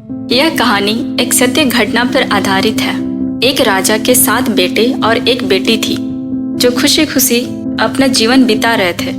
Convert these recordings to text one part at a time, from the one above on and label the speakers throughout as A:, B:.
A: यह कहानी एक सत्य घटना पर आधारित है। एक राजा के 7 बेटे और एक बेटी थी जो खुशी खुशी अपना जीवन बिता रहे थे।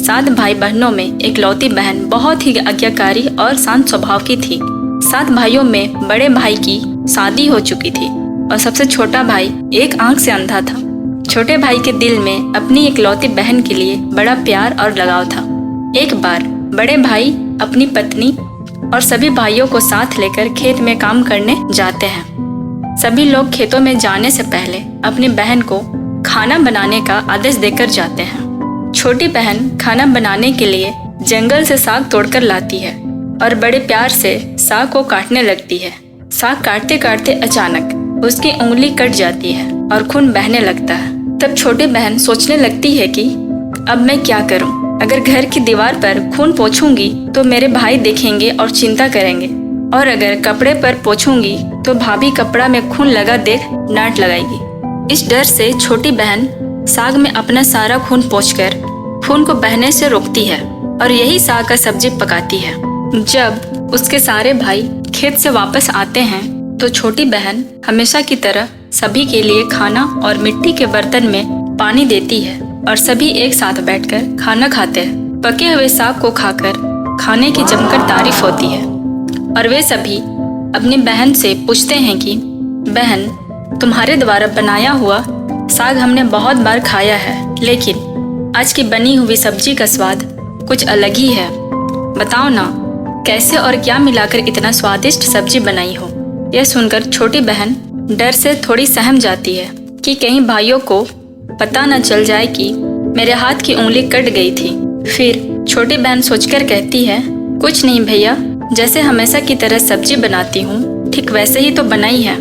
A: 7 भाई बहनों में एक लौती बहन बहुत ही आज्ञाकारी और शांत स्वभाव की थी। 7 भाइयों में बड़े भाई की शादी हो चुकी थी और सबसे छोटा भाई एक आंख से अंधा था। छोटे भाई के दिल में अपनी एक लौती बहन के लिए बड़ा प्यार और लगाव था। एक बार बड़े भाई अपनी पत्नी और सभी भाइयों को साथ लेकर खेत में काम करने जाते हैं। सभी लोग खेतों में जाने से पहले अपनी बहन को खाना बनाने का आदेश देकर जाते हैं। छोटी बहन खाना बनाने के लिए जंगल से साग तोड़कर लाती है और बड़े प्यार से साग को काटने लगती है। साग काटते काटते अचानक उसकी उंगली कट जाती है और खून बहने लगता है। तब छोटी बहन सोचने लगती है कि अब मैं क्या करूं? अगर घर की दीवार पर खून पोंछूंगी तो मेरे भाई देखेंगे और चिंता करेंगे, और अगर कपड़े पर पोंछूंगी तो भाभी कपड़ा में खून लगा देख डांट लगाएगी। इस डर से छोटी बहन साग में अपना सारा खून पोंछकर खून को बहने से रोकती है और यही साग का सब्जी पकाती है। जब उसके सारे भाई खेत से वापस आते हैं तो छोटी बहन हमेशा की तरह सभी के लिए खाना और मिट्टी के बर्तन में पानी देती है और सभी एक साथ बैठकर खाना खाते हैं। पके हुए साग को खाकर खाने की जमकर तारीफ होती है और वे सभी अपनी बहन से पूछते हैं कि बहन, तुम्हारे द्वारा बनाया हुआ साग हमने बहुत बार खाया है, लेकिन आज की बनी हुई सब्जी का स्वाद कुछ अलग ही है। बताओ ना, कैसे और क्या मिलाकर इतना स्वादिष्ट सब्जी बनाई हो? यह सुनकर छोटी बहन डर से थोड़ी सहम जाती है कि कहीं भाइयों को पता न चल जाए कि मेरे हाथ की उंगली कट गई थी। फिर छोटी बहन सोचकर कहती है, कुछ नहीं भैया, जैसे हमेशा की तरह सब्जी बनाती हूँ ठीक वैसे ही तो बनाई है।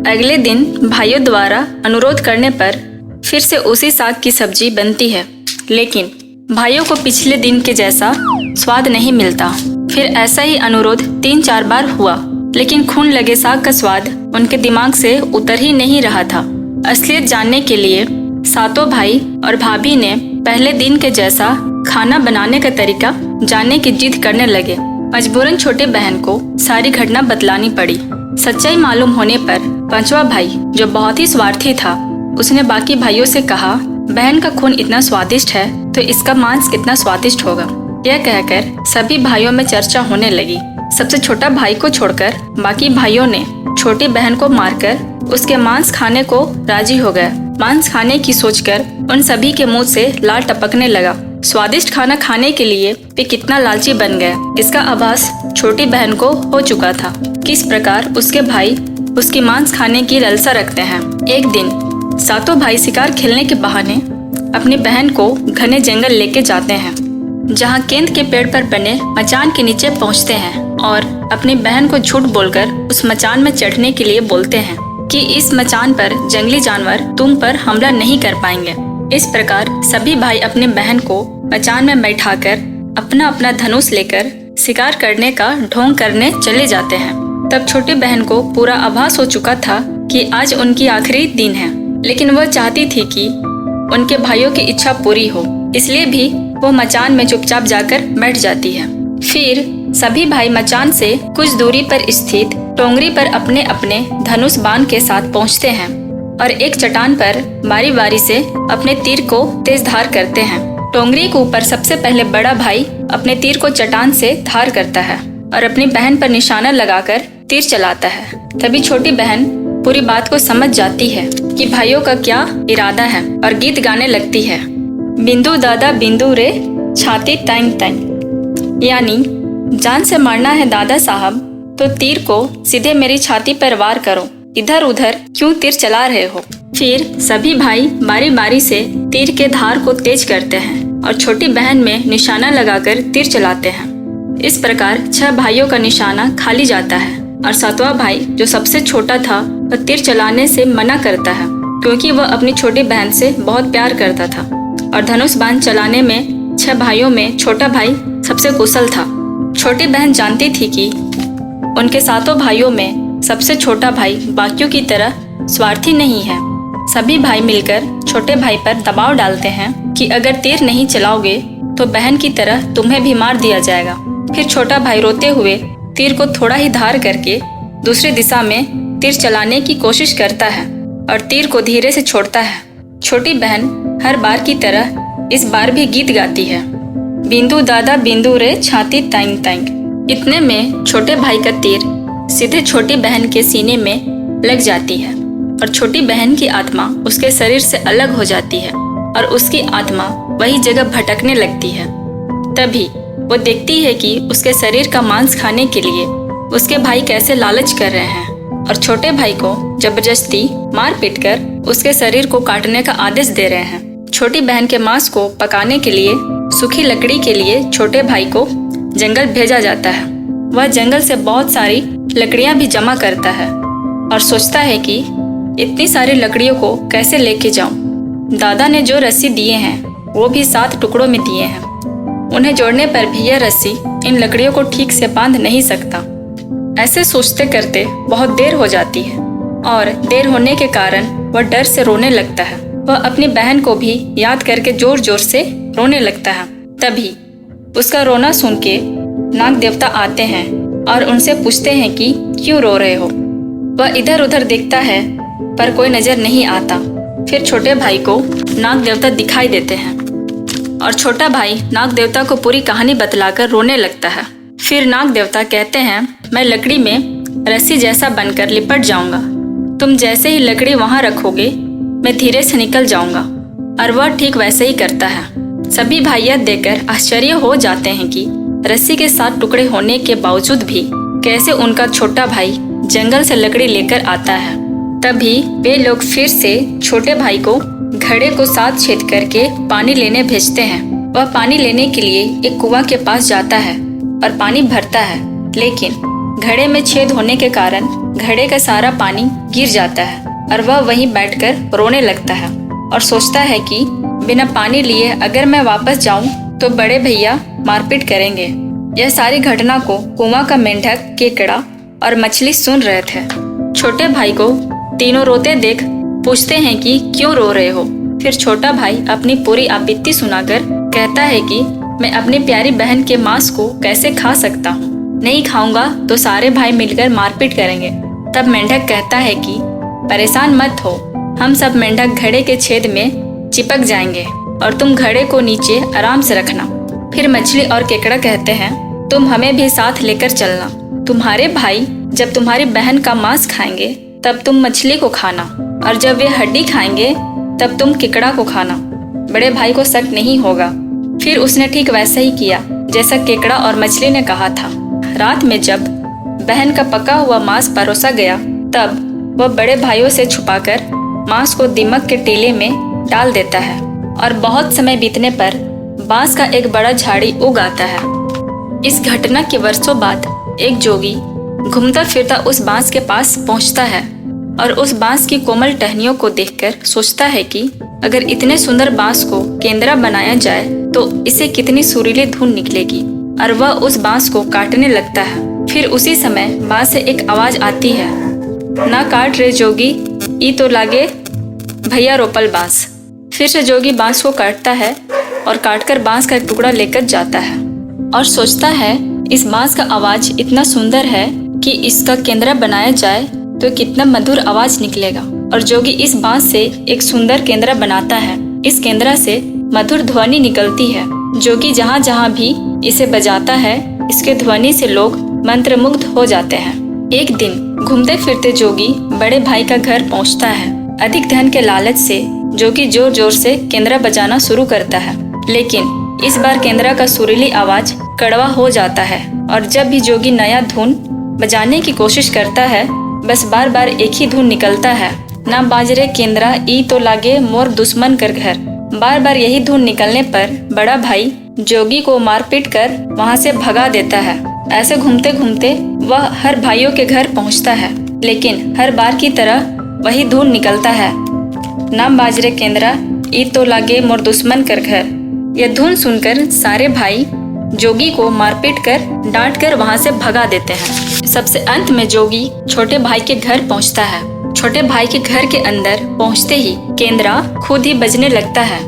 A: अगले दिन भाइयों द्वारा अनुरोध करने पर फिर से उसी साग की सब्जी बनती है, लेकिन भाइयों को पिछले दिन के जैसा स्वाद नहीं मिलता। फिर ऐसा ही अनुरोध 3-4 बार हुआ, लेकिन खून लगे साग का स्वाद उनके दिमाग से उतर ही नहीं रहा था। असलियत जानने के लिए 7 भाई और भाभी ने पहले दिन के जैसा खाना बनाने का तरीका जानने की जिद करने लगे। मजबूरन छोटे बहन को सारी घटना बतलानी पड़ी। सच्चाई मालूम होने पर 5वां भाई, जो बहुत ही स्वार्थी था, उसने बाकी भाइयों से कहा, बहन का खून इतना स्वादिष्ट है तो इसका मांस कितना स्वादिष्ट होगा। यह कहकर सभी भाइयों में चर्चा होने लगी। सबसे छोटा भाई को छोड़कर बाकी भाइयों ने छोटी बहन को मारकर उसके मांस खाने को राजी हो गए। मांस खाने की सोचकर उन सभी के मुंह से लाल टपकने लगा। स्वादिष्ट खाना खाने के लिए वे कितना लालची बन गए, इसका आभास छोटी बहन को हो चुका था। किस प्रकार उसके भाई उसकी मांस खाने की लालसा रखते हैं। एक दिन 7 भाई शिकार खेलने के बहाने अपनी बहन को घने जंगल लेके जाते हैं, जहाँ केंद के पेड़ पर बने मचान के नीचे पहुँचते हैं और अपनी बहन को झूठ बोलकर उस मचान में चढ़ने के लिए बोलते हैं कि इस मचान पर जंगली जानवर तुम पर हमला नहीं कर पाएंगे। इस प्रकार सभी भाई अपने बहन को मचान में बैठाकर अपना अपना धनुष लेकर शिकार करने का ढोंग करने चले जाते हैं। तब छोटी बहन को पूरा आभास हो चुका था कि आज उनकी आखिरी दिन है, लेकिन वह चाहती थी कि उनके भाइयों की इच्छा पूरी हो, इसलिए भी वो मचान में चुपचाप जाकर बैठ जाती है। फिर सभी भाई मचान से कुछ दूरी पर स्थित टोंगरी पर अपने अपने धनुष बाण के साथ पहुंचते हैं और एक चट्टान पर बारी बारी से अपने तीर को तेज धार करते हैं। टोंगरी के ऊपर सबसे पहले बड़ा भाई अपने तीर को चट्टान से धार करता है और अपनी बहन पर निशाना लगाकर तीर चलाता है। तभी छोटी बहन पूरी बात को समझ जाती है कि भाइयों का क्या इरादा है और गीत गाने लगती है। बिंदु दादा बिंदु रे छाती टैंग टैंग, यानी जान से मारना है दादा साहब तो तीर को सीधे मेरी छाती पर वार करो, इधर उधर क्यों तीर चला रहे हो। फिर सभी भाई बारी बारी से तीर के धार को तेज करते हैं और छोटी बहन में निशाना लगाकर तीर चलाते हैं। इस प्रकार 6 भाइयों का निशाना खाली जाता है और 7वां भाई, जो सबसे छोटा था, वह तीर चलाने से मना करता है क्योंकि वह अपनी छोटी बहन से बहुत प्यार करता था और धनुष बाण चलाने में 6 भाइयों में छोटा भाई सबसे कुशल था। छोटी बहन जानती थी कि उनके 7 भाइयों में सबसे छोटा भाई बाकियों की तरह स्वार्थी नहीं है। सभी भाई मिलकर छोटे भाई पर दबाव डालते हैं कि अगर तीर नहीं चलाओगे तो बहन की तरह तुम्हें भी मार दिया जाएगा। फिर छोटा भाई रोते हुए तीर को थोड़ा ही धार करके दूसरी दिशा में तीर चलाने की कोशिश करता है और तीर को धीरे से छोड़ता है। छोटी बहन हर बार की तरह इस बार भी गीत गाती है, बिंदु दादा बिंदु रे छाती ताइंग ताइंग। इतने में छोटे भाई का तीर सीधे छोटी बहन के सीने में लग जाती है और छोटी बहन की आत्मा उसके शरीर से अलग हो जाती है और उसकी आत्मा वही जगह भटकने लगती है। तभी वो देखती है कि उसके शरीर का मांस खाने के लिए उसके भाई कैसे लालच कर रहे हैं और छोटे भाई को जबरदस्ती मार पीट कर उसके शरीर को काटने का आदेश दे रहे हैं। छोटी बहन के मांस को पकाने के लिए सूखी लकड़ी के लिए छोटे भाई को जंगल भेजा जाता है। वह जंगल से बहुत सारी लकड़ियां भी जमा करता है और सोचता है कि इतनी सारी लकड़ियों को कैसे लेके जाऊं। दादा ने जो रस्सी दिए हैं वो भी 7 टुकड़ों में दिए हैं। उन्हें जोड़ने पर भी यह रस्सी इन लकड़ियों को ठीक से बांध नहीं सकता। ऐसे सोचते करते बहुत देर हो जाती है और देर होने के कारण वह डर से रोने लगता है। वह अपनी बहन को भी याद करके जोर जोर से रोने लगता है। तभी उसका रोना सुन के नाग देवता आते हैं और उनसे पूछते हैं कि क्यों रो रहे हो। वह इधर उधर देखता है पर कोई नजर नहीं आता। फिर छोटे भाई को नाग देवता दिखाई देते हैं और छोटा भाई नाग देवता को पूरी कहानी बतलाकर रोने लगता है। फिर नाग देवता कहते हैं, मैं लकड़ी में रस्सी जैसा बनकर लिपट जाऊंगा। तुम जैसे ही लकड़ी वहां रखोगे मैं धीरे से निकल जाऊंगा। और वह ठीक वैसे ही करता है। सभी भाई यह देखकर आश्चर्य हो जाते हैं कि रस्सी के 7 टुकड़े होने के बावजूद भी कैसे उनका छोटा भाई जंगल से लकड़ी लेकर आता है। तभी वे लोग फिर से छोटे भाई को घड़े को 7 छेद करके पानी लेने भेजते हैं। वह पानी लेने के लिए एक कुआं के पास जाता है और पानी भरता है, लेकिन घड़े में छेद होने के कारण घड़े का सारा पानी गिर जाता है और वह वहीं बैठकर रोने लगता है और सोचता है कि बिना पानी लिए अगर मैं वापस जाऊं तो बड़े भैया मारपीट करेंगे। यह सारी घटना को कुआं का मेंढक, केकड़ा और मछली सुन रहे थे। छोटे भाई को तीनों रोते देख पूछते हैं कि क्यों रो रहे हो। फिर छोटा भाई अपनी पूरी आपत्ति सुनाकर कहता है कि मैं अपनी प्यारी बहन के मांस को कैसे खा सकता हूँ, नहीं खाऊंगा तो सारे भाई मिलकर मारपीट करेंगे। तब मेंढक कहता है कि परेशान मत हो, हम सब मेंढक घड़े के छेद में चिपक जाएंगे और तुम घड़े को नीचे आराम से रखना। फिर मछली और केकड़ा कहते हैं, तुम हमें भी साथ लेकर चलना। तुम्हारे भाई जब तुम्हारी बहन का मांस खाएंगे तब तुम मछली को खाना और जब वे हड्डी खाएंगे तब तुम केकड़ा को खाना। बड़े भाई को शक नहीं होगा। फिर उसने ठीक वैसा ही किया जैसा केकड़ा और मछली ने कहा था। रात में जब बहन का पका हुआ मांस परोसा गया तब वह बड़े भाइयों से छुपाकर मांस को दीमक के टीले में डाल देता है और बहुत समय बीतने पर बांस का एक बड़ा झाड़ी उग आता है। इस घटना के वर्षों बाद एक जोगी घूमता फिरता उस बांस के पास पहुंचता है और उस बांस की कोमल टहनियों को देखकर सोचता है कि अगर इतने सुंदर बांस को केंद्रा बनाया जाए तो इससे कितनी सुरीली धुन निकलेगी, और वह उस बांस को काटने लगता है। फिर उसी समय बांस से एक आवाज आती है, ना काट रे जोगी, ई तो लागे भैया रोपल बांस। फिर से जोगी बांस को काटता है और काटकर बांस का एक टुकड़ा लेकर जाता है और सोचता है इस बांस का आवाज इतना सुंदर है कि इसका केंद्रा बनाया जाए तो कितना मधुर आवाज निकलेगा। और जोगी इस बांस से एक सुंदर केंद्रा बनाता है। इस केंद्रा से मधुर ध्वनि निकलती है। जोगी जहाँ जहाँ भी इसे बजाता है इसके ध्वनि से लोग मंत्रमुग्ध हो जाते हैं। एक दिन घूमते फिरते जोगी बड़े भाई का घर पहुँचता है। अधिक धन के लालच से जोगी जोर जोर से केंद्रा बजाना शुरू करता है, लेकिन इस बार केंद्रा का सुरीली आवाज कड़वा हो जाता है और जब भी जोगी नया धुन बजाने की कोशिश करता है बस बार बार एक ही धुन निकलता है, ना बाजरे केंद्रा ई तो लागे मोर दुश्मन कर घर। बार बार यही धुन निकलने पर बड़ा भाई जोगी को मारपीट कर वहाँ से भगा देता है। ऐसे घूमते घूमते वह हर भाइयों के घर पहुँचता है, लेकिन हर बार की तरह वही धुन निकलता है, ना बाजरे केंद्रा ई तो लागे मोर दुश्मन कर घर। यह धुन सुनकर सारे भाई जोगी को मारपीट कर डांट कर वहाँ से भगा देते हैं। सबसे अंत में जोगी छोटे भाई के घर पहुँचता है। छोटे भाई के घर के अंदर पहुँचते ही केंद्रा खुद ही बजने लगता है।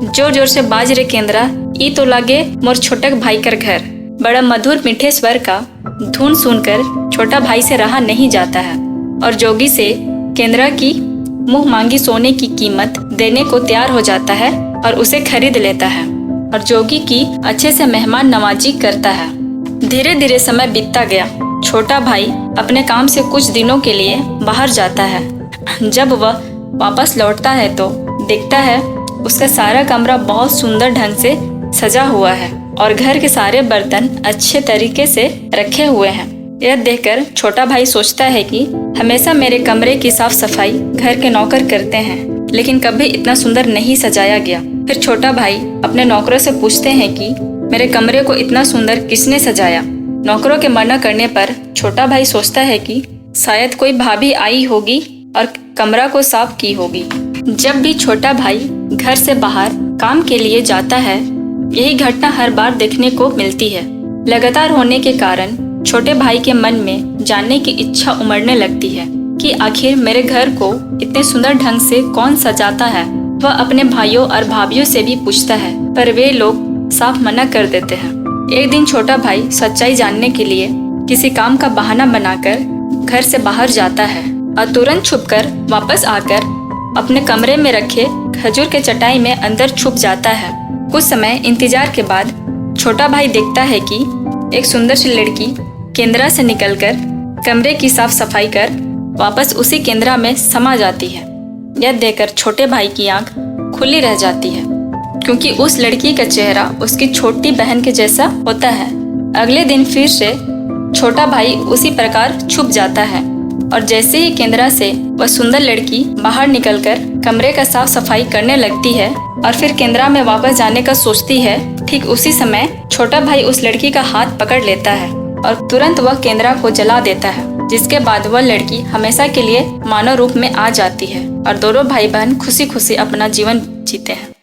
A: जोर जोर से बाज रे केंद्रा ई तो लागे मोर छोटक भाई कर घर। बड़ा मधुर मीठे स्वर का धुन सुनकर छोटा भाई से रहा नहीं जाता है और जोगी से केंद्रा की मुंह मांगी सोने की कीमत देने को तैयार हो जाता है और उसे खरीद लेता है और जोगी की अच्छे से मेहमान नवाजी करता है। धीरे धीरे समय बीतता गया। छोटा भाई अपने काम से कुछ दिनों के लिए बाहर जाता है। जब वह वापस लौटता है तो देखता है उसका सारा कमरा बहुत सुंदर ढंग से सजा हुआ है और घर के सारे बर्तन अच्छे तरीके से रखे हुए हैं। यह देखकर छोटा भाई सोचता है कि हमेशा मेरे कमरे की साफ सफाई घर के नौकर करते हैं, लेकिन कभी इतना सुंदर नहीं सजाया गया। फिर छोटा भाई अपने नौकरों से पूछते हैं कि मेरे कमरे को इतना सुंदर किसने सजाया। नौकरों के मना करने पर छोटा भाई सोचता है कि शायद कोई भाभी आई होगी और कमरा को साफ की होगी। जब भी छोटा भाई घर से बाहर काम के लिए जाता है, यही घटना हर बार देखने को मिलती है। लगातार होने के कारण छोटे भाई के मन में जानने की इच्छा उमड़ने लगती है कि आखिर मेरे घर को इतने सुंदर ढंग से कौन सजाता है। वह अपने भाइयों और भाभियों से भी पूछता है, पर वे लोग साफ मना कर देते हैं। एक दिन छोटा भाई सच्चाई जानने के लिए किसी काम का बहाना बनाकर घर से बाहर जाता है और तुरंत छुपकर वापस आकर अपने कमरे में रखे खजूर के चटाई में अंदर छुप जाता है। कुछ समय इंतजार के बाद छोटा भाई देखता है कि एक सुंदर सी लड़की केंद्रा से निकलकर कमरे की साफ सफाई कर वापस उसी केंद्रा में समा जाती है। यह देखकर छोटे भाई की आंख खुली रह जाती है, क्योंकि उस लड़की का चेहरा उसकी छोटी बहन के जैसा होता है। अगले दिन फिर से छोटा भाई उसी प्रकार छुप जाता है और जैसे ही केंद्रा से वह सुंदर लड़की बाहर निकलकर कमरे का साफ सफाई करने लगती है और फिर केंद्रा में वापस जाने का सोचती है, ठीक उसी समय छोटा भाई उस लड़की का हाथ पकड़ लेता है और तुरंत वह केंद्रा को जला देता है। जिसके बाद वह लड़की हमेशा के लिए मानव रूप में आ जाती है और दोनों भाई बहन खुशी खुशी अपना जीवन जीते हैं।